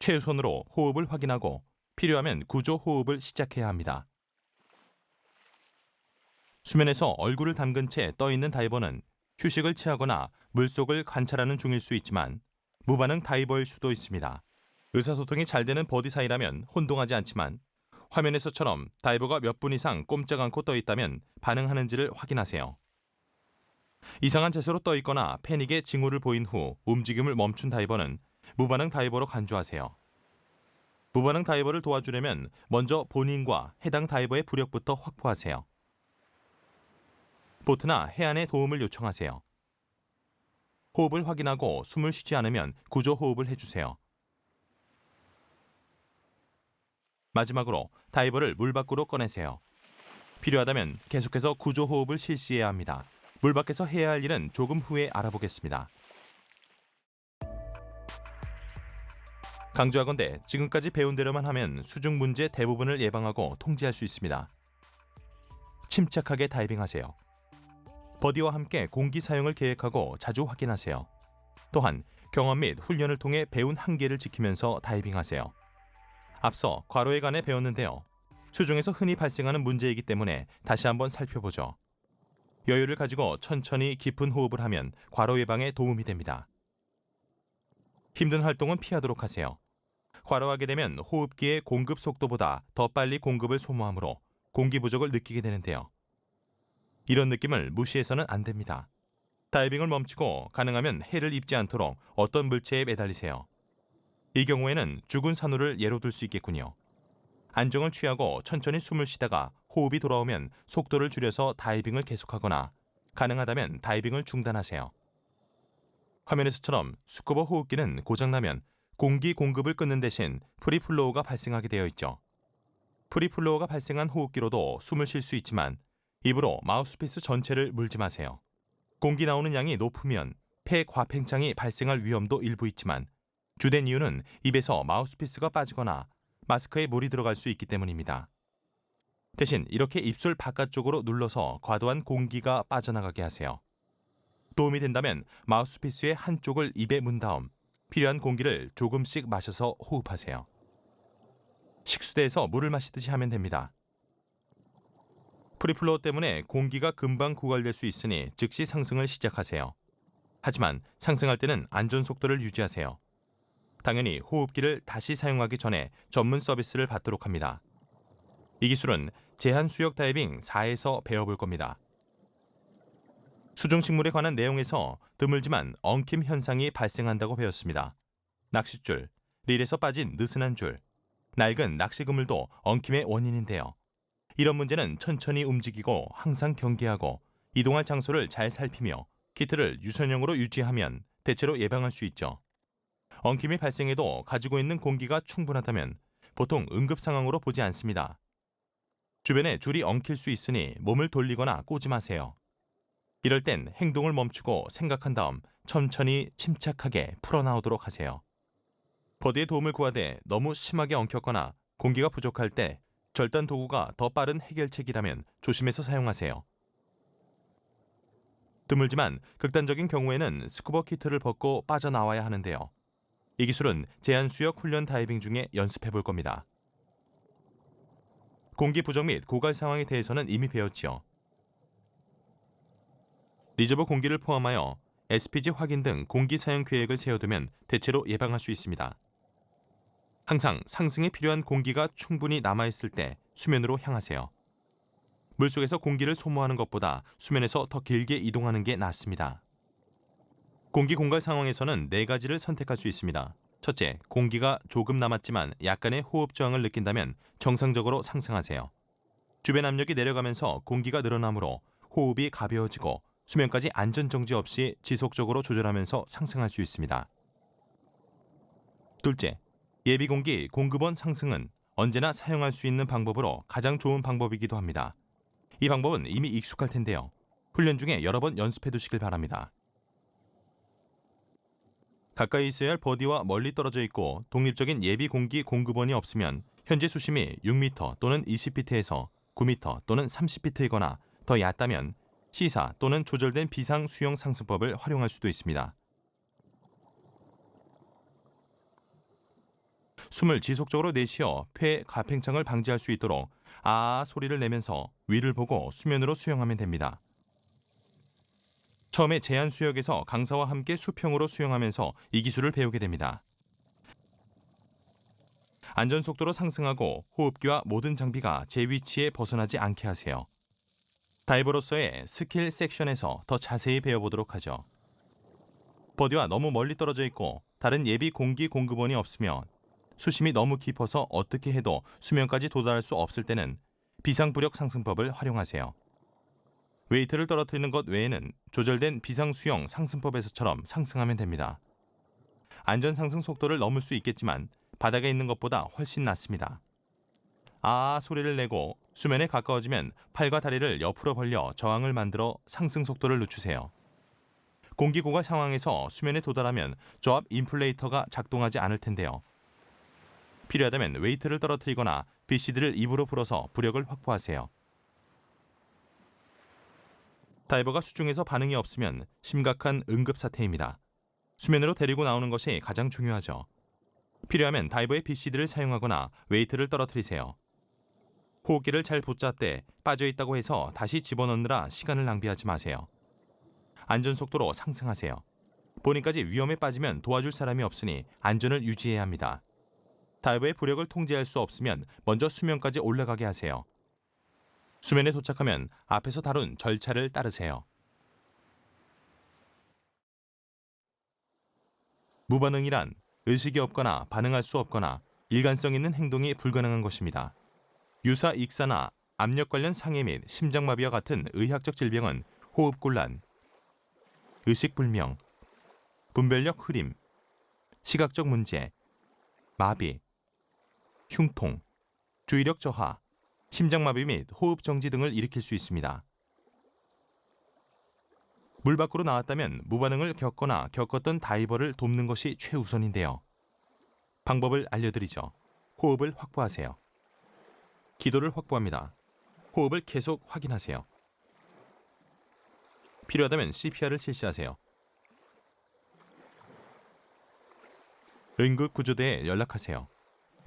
최우선으로 호흡을 확인하고 필요하면 구조 호흡을 시작해야 합니다. 수면에서 얼굴을 담근 채 떠있는 다이버는 휴식을 취하거나 물속을 관찰하는 중일 수 있지만 무반응 다이버일 수도 있습니다. 의사소통이 잘 되는 버디 사이라면 혼동하지 않지만 화면에서처럼 다이버가 몇 분 이상 꼼짝 않고 떠 있다면 반응하는지를 확인하세요. 이상한 자세로 떠 있거나 패닉의 징후를 보인 후 움직임을 멈춘 다이버는 무반응 다이버로 간주하세요. 무반응 다이버를 도와주려면 먼저 본인과 해당 다이버의 부력부터 확보하세요. 보트나 해안의 도움을 요청하세요. 호흡을 확인하고 숨을 쉬지 않으면 구조 호흡을 해주세요. 마지막으로 다이버를 물 밖으로 꺼내세요. 필요하다면 계속해서 구조 호흡을 실시해야 합니다. 물 밖에서 해야 할 일은 조금 후에 알아보겠습니다. 강조하건대 지금까지 배운 대로만 하면 수중 문제 대부분을 예방하고 통제할 수 있습니다. 침착하게 다이빙하세요. 버디와 함께 공기 사용을 계획하고 자주 확인하세요. 또한 경험 및 훈련을 통해 배운 한계를 지키면서 다이빙하세요. 앞서 과로에 관해 배웠는데요. 수중에서 흔히 발생하는 문제이기 때문에 다시 한번 살펴보죠. 여유를 가지고 천천히 깊은 호흡을 하면 과로 예방에 도움이 됩니다. 힘든 활동은 피하도록 하세요. 과로하게 되면 호흡기의 공급 속도보다 더 빨리 공급을 소모하므로 공기 부족을 느끼게 되는데요. 이런 느낌을 무시해서는 안 됩니다. 다이빙을 멈추고 가능하면 해를 입지 않도록 어떤 물체에 매달리세요. 이 경우에는 죽은 산호를 예로 들 수 있겠군요. 안정을 취하고 천천히 숨을 쉬다가 호흡이 돌아오면 속도를 줄여서 다이빙을 계속하거나 가능하다면 다이빙을 중단하세요. 화면에서처럼 스쿠버 호흡기는 고장나면 공기 공급을 끊는 대신 프리플로우가 발생하게 되어 있죠. 프리플로우가 발생한 호흡기로도 숨을 쉴 수 있지만 입으로 마우스피스 전체를 물지 마세요. 공기 나오는 양이 높으면 폐 과팽창이 발생할 위험도 일부 있지만 주된 이유는 입에서 마우스피스가 빠지거나 마스크에 물이 들어갈 수 있기 때문입니다. 대신 이렇게 입술 바깥쪽으로 눌러서 과도한 공기가 빠져나가게 하세요. 도움이 된다면 마우스피스의 한쪽을 입에 문 다음 필요한 공기를 조금씩 마셔서 호흡하세요. 식수대에서 물을 마시듯이 하면 됩니다. 프리플로우 때문에 공기가 금방 고갈될 수 있으니 즉시 상승을 시작하세요. 하지만 상승할 때는 안전 속도를 유지하세요. 당연히 호흡기를 다시 사용하기 전에 전문 서비스를 받도록 합니다. 이 기술은 제한 수역 다이빙 4에서 배워볼 겁니다. 수중식물에 관한 내용에서 드물지만 엉킴 현상이 발생한다고 배웠습니다. 낚싯줄, 릴에서 빠진 느슨한 줄, 낡은 낚시 그물도 엉킴의 원인인데요. 이런 문제는 천천히 움직이고 항상 경계하고 이동할 장소를 잘 살피며 키트를 유선형으로 유지하면 대체로 예방할 수 있죠. 엉킴이 발생해도 가지고 있는 공기가 충분하다면 보통 응급 상황으로 보지 않습니다. 주변에 줄이 엉킬 수 있으니 몸을 돌리거나 꼬지 마세요. 이럴 땐 행동을 멈추고 생각한 다음 천천히 침착하게 풀어나오도록 하세요. 버디의 도움을 구하되 너무 심하게 엉켰거나 공기가 부족할 때 절단 도구가 더 빠른 해결책이라면 조심해서 사용하세요. 드물지만 극단적인 경우에는 스쿠버 키트를 벗고 빠져나와야 하는데요. 이 기술은 제한 수역 훈련 다이빙 중에 연습해 볼 겁니다. 공기 부족 및 고갈 상황에 대해서는 이미 배웠지요. 리저브 공기를 포함하여 SPG 확인 등 공기 사용 계획을 세워두면 대체로 예방할 수 있습니다. 항상 상승에 필요한 공기가 충분히 남아있을 때 수면으로 향하세요. 물속에서 공기를 소모하는 것보다 수면에서 더 길게 이동하는 게 낫습니다. 공기 공갈 상황에서는 4가지를 선택할 수 있습니다. 첫째, 공기가 조금 남았지만 약간의 호흡 저항을 느낀다면 정상적으로 상승하세요. 주변 압력이 내려가면서 공기가 늘어나므로 호흡이 가벼워지고 수면까지 안전정지 없이 지속적으로 조절하면서 상승할 수 있습니다. 둘째, 예비공기 공급원 상승은 언제나 사용할 수 있는 방법으로 가장 좋은 방법이기도 합니다. 이 방법은 이미 익숙할 텐데요. 훈련 중에 여러 번 연습해 두시길 바랍니다. 가까이 있어야 할 버디와 멀리 떨어져 있고 독립적인 예비공기 공급원이 없으면 현재 수심이 6m 또는 20피트에서 9m 또는 30피트이거나 더 얕다면 시사 또는 조절된 비상 수영 상승법을 활용할 수도 있습니다. 숨을 지속적으로 내쉬어 폐 가팽창을 방지할 수 있도록 아 소리를 내면서 위를 보고 수면으로 수영하면 됩니다. 처음에 제한 수역에서 강사와 함께 수평으로 수영하면서 이 기술을 배우게 됩니다. 안전 속도로 상승하고 호흡기와 모든 장비가 제 위치에 벗어나지 않게 하세요. 다이버로서의 스킬 섹션에서 더 자세히 배워보도록 하죠. 버디와 너무 멀리 떨어져 있고 다른 예비 공기 공급원이 없으며 수심이 너무 깊어서 어떻게 해도 수면까지 도달할 수 없을 때는 비상부력 상승법을 활용하세요. 웨이트를 떨어뜨리는 것 외에는 조절된 비상수영 상승법에서처럼 상승하면 됩니다. 안전 상승 속도를 넘을 수 있겠지만 바닥에 있는 것보다 훨씬 낫습니다. 아 소리를 내고 수면에 가까워지면 팔과 다리를 옆으로 벌려 저항을 만들어 상승 속도를 늦추세요. 공기 고갈 상황에서 수면에 도달하면 저압 인플레이터가 작동하지 않을 텐데요. 필요하다면 웨이트를 떨어뜨리거나 BCD를 입으로 불어서 부력을 확보하세요. 다이버가 수중에서 반응이 없으면 심각한 응급사태입니다. 수면으로 데리고 나오는 것이 가장 중요하죠. 필요하면 다이버의 BCD를 사용하거나 웨이트를 떨어뜨리세요. 호흡기를 잘 붙잡되 빠져있다고 해서 다시 집어넣느라 시간을 낭비하지 마세요. 안전속도로 상승하세요. 본인까지 위험에 빠지면 도와줄 사람이 없으니 안전을 유지해야 합니다. 다이버의 부력을 통제할 수 없으면 먼저 수면까지 올라가게 하세요. 수면에 도착하면 앞에서 다룬 절차를 따르세요. 무반응이란 의식이 없거나 반응할 수 없거나 일관성 있는 행동이 불가능한 것입니다. 유사 익사나 압력 관련 상해 및 심장마비와 같은 의학적 질병은 호흡곤란, 의식불명, 분별력 흐림, 시각적 문제, 마비, 흉통, 주의력 저하, 심장마비 및 호흡정지 등을 일으킬 수 있습니다. 물 밖으로 나왔다면 무반응을 겪거나 겪었던 다이버를 돕는 것이 최우선인데요. 방법을 알려드리죠. 호흡을 확보하세요. 기도를 확보합니다. 호흡을 계속 확인하세요. 필요하다면 CPR을 실시하세요. 응급구조대에 연락하세요.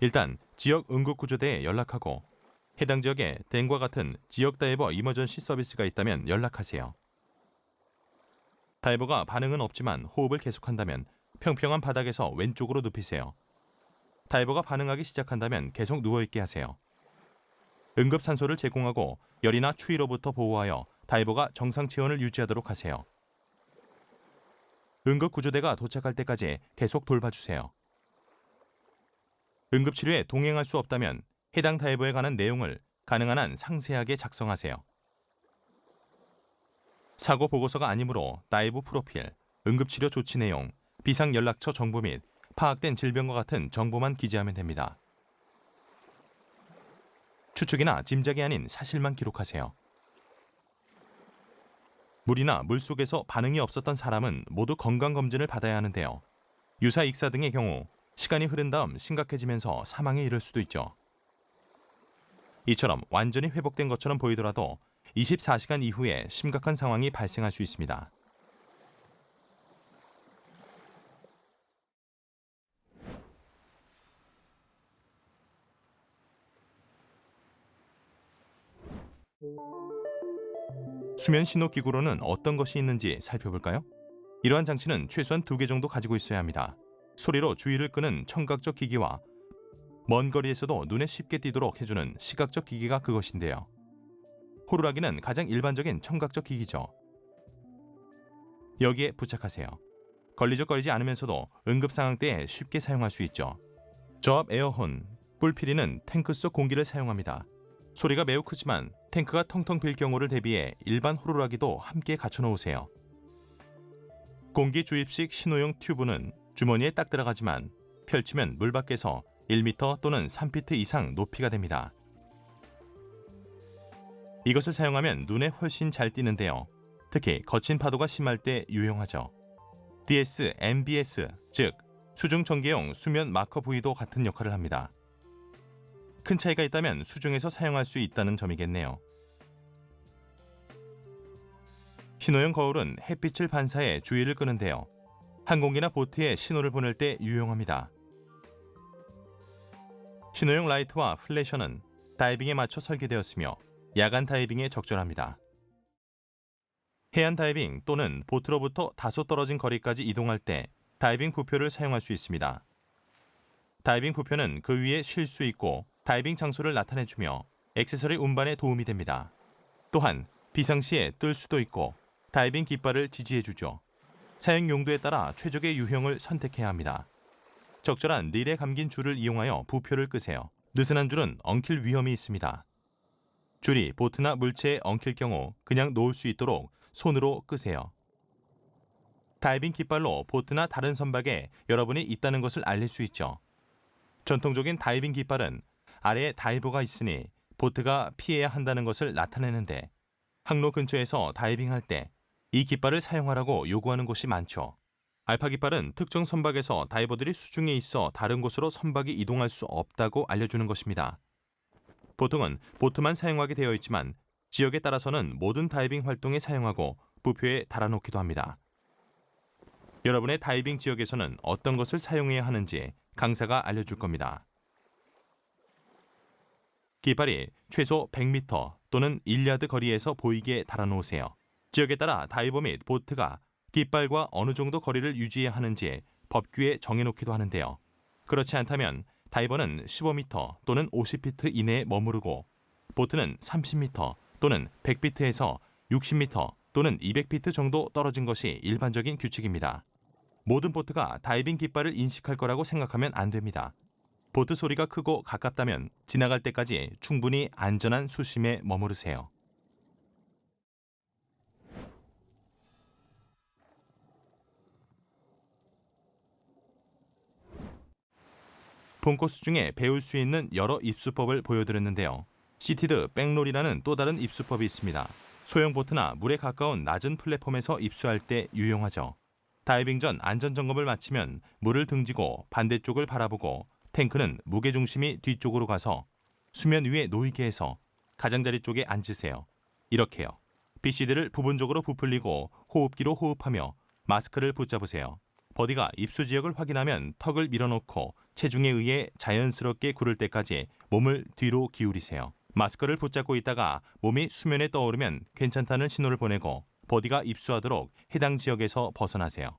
일단 지역 응급구조대에 연락하고 해당 지역에 댕과 같은 지역 다이버 이머전시 서비스가 있다면 연락하세요. 다이버가 반응은 없지만 호흡을 계속한다면 평평한 바닥에서 왼쪽으로 눕히세요. 다이버가 반응하기 시작한다면 계속 누워있게 하세요. 응급산소를 제공하고 열이나 추위로부터 보호하여 다이버가 정상 체온을 유지하도록 하세요. 응급구조대가 도착할 때까지 계속 돌봐주세요. 응급치료에 동행할 수 없다면 해당 다이버에 관한 내용을 가능한 한 상세하게 작성하세요. 사고 보고서가 아니므로 다이브 프로필, 응급치료 조치 내용, 비상연락처 정보 및 파악된 질병과 같은 정보만 기재하면 됩니다. 추측이나 짐작이 아닌 사실만 기록하세요. 물이나 물속에서 반응이 없었던 사람은 모두 건강검진을 받아야 하는데요. 유사 익사 등의 경우 시간이 흐른 다음 심각해지면서 사망에 이를 수도 있죠. 이처럼 완전히 회복된 것처럼 보이더라도 24시간 이후에 심각한 상황이 발생할 수 있습니다. 수면 신호 기구로는 어떤 것이 있는지 살펴볼까요? 이러한 장치는 최소한 2개 정도 가지고 있어야 합니다. 소리로 주의를 끄는 청각적 기기와 먼 거리에서도 눈에 쉽게 띄도록 해주는 시각적 기기가 그것인데요. 호루라기는 가장 일반적인 청각적 기기죠. 여기에 부착하세요. 걸리적거리지 않으면서도 응급 상황 때에 쉽게 사용할 수 있죠. 저압 에어혼, 뿔피리는 탱크 속 공기를 사용합니다. 소리가 매우 크지만 탱크가 텅텅 빌 경우를 대비해 일반 호루라기도 함께 갖춰 놓으세요. 공기 주입식 신호용 튜브는 주머니에 딱 들어가지만 펼치면 물 밖에서 1m 또는 3피트 이상 높이가 됩니다. 이것을 사용하면 눈에 훨씬 잘 띄는데요. 특히 거친 파도가 심할 때 유용하죠. DS, MBS, 즉 수중 전개용 수면 마커 부위도 같은 역할을 합니다. 큰 차이가 있다면 수중에서 사용할 수 있다는 점이겠네요. 신호용 거울은 햇빛을 반사해 주의를 끄는데요. 항공기나 보트에 신호를 보낼 때 유용합니다. 신호용 라이트와 플래셔는 다이빙에 맞춰 설계되었으며 야간 다이빙에 적절합니다. 해안 다이빙 또는 보트로부터 다소 떨어진 거리까지 이동할 때 다이빙 부표를 사용할 수 있습니다. 다이빙 부표는 그 위에 쉴 수 있고 다이빙 장소를 나타내주며 액세서리 운반에 도움이 됩니다. 또한 비상시에 뜰 수도 있고 다이빙 깃발을 지지해주죠. 사용 용도에 따라 최적의 유형을 선택해야 합니다. 적절한 릴에 감긴 줄을 이용하여 부표를 끄세요. 느슨한 줄은 엉킬 위험이 있습니다. 줄이 보트나 물체에 엉킬 경우 그냥 놓을 수 있도록 손으로 끄세요. 다이빙 깃발로 보트나 다른 선박에 여러분이 있다는 것을 알릴 수 있죠. 전통적인 다이빙 깃발은 아래에 다이버가 있으니 보트가 피해야 한다는 것을 나타내는데 항로 근처에서 다이빙할 때 이 깃발을 사용하라고 요구하는 곳이 많죠. 알파 깃발은 특정 선박에서 다이버들이 수중에 있어 다른 곳으로 선박이 이동할 수 없다고 알려주는 것입니다. 보통은 보트만 사용하게 되어 있지만 지역에 따라서는 모든 다이빙 활동에 사용하고 부표에 달아놓기도 합니다. 여러분의 다이빙 지역에서는 어떤 것을 사용해야 하는지 강사가 알려줄 겁니다. 깃발이 최소 100m 또는 1야드 거리에서 보이게 달아놓으세요. 지역에 따라 다이버 및 보트가 깃발과 어느 정도 거리를 유지해야 하는지 법규에 정해놓기도 하는데요. 그렇지 않다면 다이버는 15m 또는 50피트 이내에 머무르고 보트는 30m 또는 100피트에서 60m 또는 200피트 정도 떨어진 것이 일반적인 규칙입니다. 모든 보트가 다이빙 깃발을 인식할 거라고 생각하면 안 됩니다. 보트 소리가 크고 가깝다면 지나갈 때까지 충분히 안전한 수심에 머무르세요. 봄코스 중에 배울 수 있는 여러 입수법을 보여드렸는데요. 시티드 백롤이라는 또 다른 입수법이 있습니다. 소형 보트나 물에 가까운 낮은 플랫폼에서 입수할 때 유용하죠. 다이빙 전 안전점검을 마치면 물을 등지고 반대쪽을 바라보고 탱크는 무게중심이 뒤쪽으로 가서 수면 위에 놓이게 해서 가장자리 쪽에 앉으세요. 이렇게요. BCD를 부분적으로 부풀리고 호흡기로 호흡하며 마스크를 붙잡으세요. 버디가 입수 지역을 확인하면 턱을 밀어놓고 체중에 의해 자연스럽게 구를 때까지 몸을 뒤로 기울이세요. 마스크를 붙잡고 있다가 몸이 수면에 떠오르면 괜찮다는 신호를 보내고 버디가 입수하도록 해당 지역에서 벗어나세요.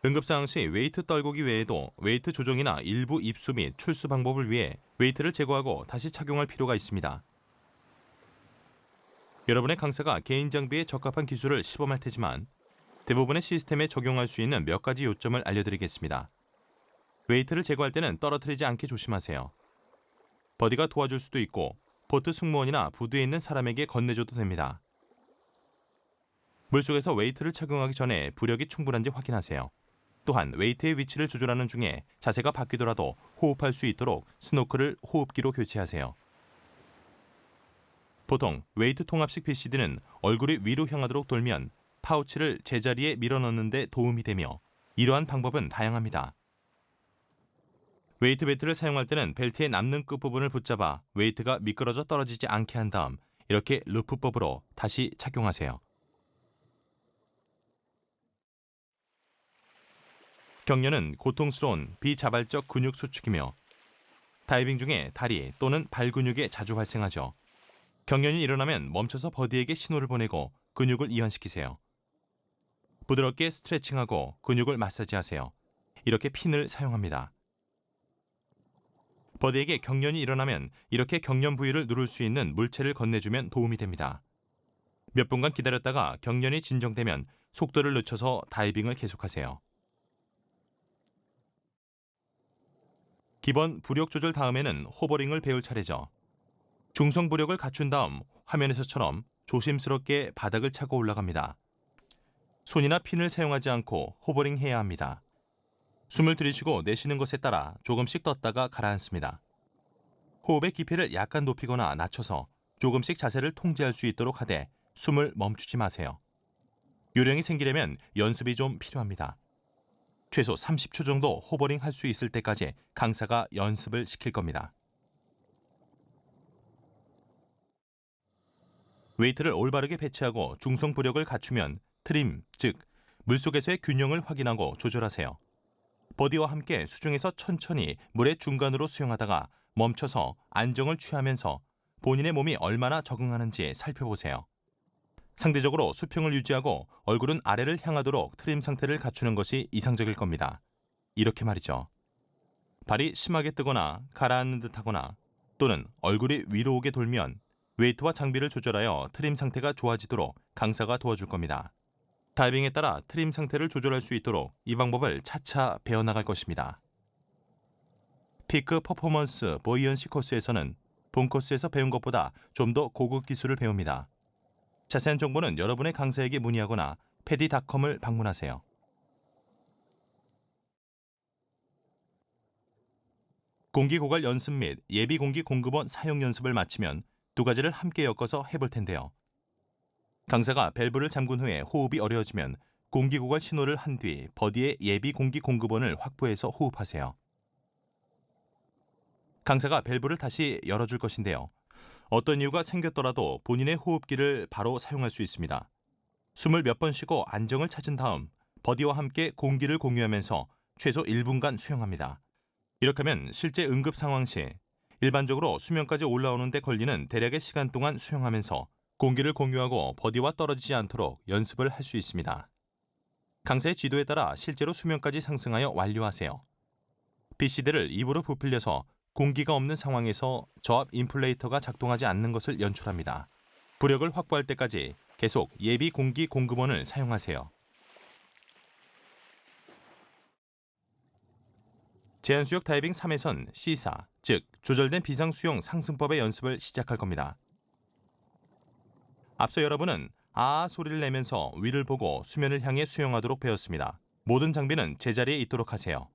응급상황 시 웨이트 떨구기 외에도 웨이트 조정이나 일부 입수 및 출수 방법을 위해 웨이트를 제거하고 다시 착용할 필요가 있습니다. 여러분의 강사가 개인 장비에 적합한 기술을 시범할 테지만 대부분의 시스템에 적용할 수 있는 몇 가지 요점을 알려드리겠습니다. 웨이트를 제거할 때는 떨어뜨리지 않게 조심하세요. 버디가 도와줄 수도 있고 보트 승무원이나 부두에 있는 사람에게 건네줘도 됩니다. 물속에서 웨이트를 착용하기 전에 부력이 충분한지 확인하세요. 또한 웨이트의 위치를 조절하는 중에 자세가 바뀌더라도 호흡할 수 있도록 스노클을 호흡기로 교체하세요. 보통 웨이트 통합식 BCD는 얼굴이 위로 향하도록 돌면 파우치를 제자리에 밀어넣는 데 도움이 되며 이러한 방법은 다양합니다. 웨이트 벨트를 사용할 때는 벨트의 남는 끝부분을 붙잡아 웨이트가 미끄러져 떨어지지 않게 한 다음 이렇게 루프법으로 다시 착용하세요. 경련은 고통스러운 비자발적 근육 수축이며 다이빙 중에 다리 또는 발 근육에 자주 발생하죠. 경련이 일어나면 멈춰서 버디에게 신호를 보내고 근육을 이완시키세요. 부드럽게 스트레칭하고 근육을 마사지하세요. 이렇게 핀을 사용합니다. 버디에게 경련이 일어나면 이렇게 경련 부위를 누를 수 있는 물체를 건네주면 도움이 됩니다. 몇 분간 기다렸다가 경련이 진정되면 속도를 늦춰서 다이빙을 계속하세요. 기본 부력 조절 다음에는 호버링을 배울 차례죠. 중성 부력을 갖춘 다음 화면에서처럼 조심스럽게 바닥을 차고 올라갑니다. 손이나 핀을 사용하지 않고 호버링 해야 합니다. 숨을 들이쉬고 내쉬는 것에 따라 조금씩 떴다가 가라앉습니다. 호흡의 깊이를 약간 높이거나 낮춰서 조금씩 자세를 통제할 수 있도록 하되 숨을 멈추지 마세요. 요령이 생기려면 연습이 좀 필요합니다. 최소 30초 정도 호버링 할 수 있을 때까지 강사가 연습을 시킬 겁니다. 웨이트를 올바르게 배치하고 중성 부력을 갖추면 트림, 즉 물속에서의 균형을 확인하고 조절하세요. 버디와 함께 수중에서 천천히 물의 중간으로 수영하다가 멈춰서 안정을 취하면서 본인의 몸이 얼마나 적응하는지 살펴보세요. 상대적으로 수평을 유지하고 얼굴은 아래를 향하도록 트림 상태를 갖추는 것이 이상적일 겁니다. 이렇게 말이죠. 발이 심하게 뜨거나 가라앉는 듯하거나 또는 얼굴이 위로 오게 돌면 웨이트와 장비를 조절하여 트림 상태가 좋아지도록 강사가 도와줄 겁니다. 다이빙에 따라 트림 상태를 조절할 수 있도록 이 방법을 차차 배워나갈 것입니다. 피크 퍼포먼스 보이언시 코스에서는 본 코스에서 배운 것보다 좀 더 고급 기술을 배웁니다. 자세한 정보는 여러분의 강사에게 문의하거나 패디닷컴을 방문하세요. 공기고갈 연습 및 예비공기 공급원 사용 연습을 마치면 두 가지를 함께 엮어서 해볼 텐데요. 강사가 밸브를 잠근 후에 호흡이 어려워지면 공기고갈 신호를 한 뒤 버디의 예비공기 공급원을 확보해서 호흡하세요. 강사가 밸브를 다시 열어줄 것인데요. 어떤 이유가 생겼더라도 본인의 호흡기를 바로 사용할 수 있습니다. 숨을 몇 번 쉬고 안정을 찾은 다음 버디와 함께 공기를 공유하면서 최소 1분간 수영합니다. 이렇게 하면 실제 응급 상황 시 일반적으로 수면까지 올라오는 데 걸리는 대략의 시간 동안 수영하면서 공기를 공유하고 버디와 떨어지지 않도록 연습을 할 수 있습니다. 강사의 지도에 따라 실제로 수면까지 상승하여 완료하세요. BCD를 입으로 부풀려서 공기가 없는 상황에서 저압 인플레이터가 작동하지 않는 것을 연출합니다. 부력을 확보할 때까지 계속 예비 공기 공급원을 사용하세요. 제한수역 다이빙 3회선 C4, 즉 조절된 비상수용 상승법의 연습을 시작할 겁니다. 앞서 여러분은 아 소리를 내면서 위를 보고 수면을 향해 수영하도록 배웠습니다. 모든 장비는 제자리에 있도록 하세요.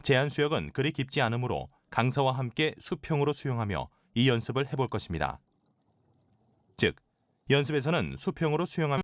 제한수역은 그리 깊지 않으므로 강사와 함께 수평으로 수영하며 이 연습을 해볼 것입니다. 즉, 연습에서는 수평으로 수영하며